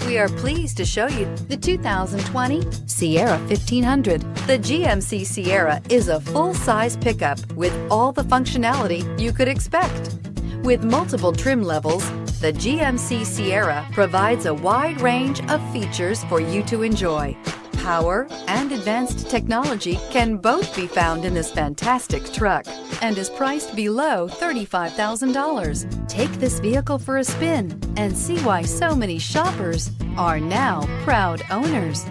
We are pleased to show you the 2020 Sierra 1500. The GMC Sierra is a full-size pickup with all the functionality you could expect. With multiple trim levels, the GMC Sierra provides a wide range of features for you to enjoy. Power and advanced technology can both be found in this fantastic truck and is priced below $35,000. Take this vehicle for a spin and see why so many shoppers are now proud owners.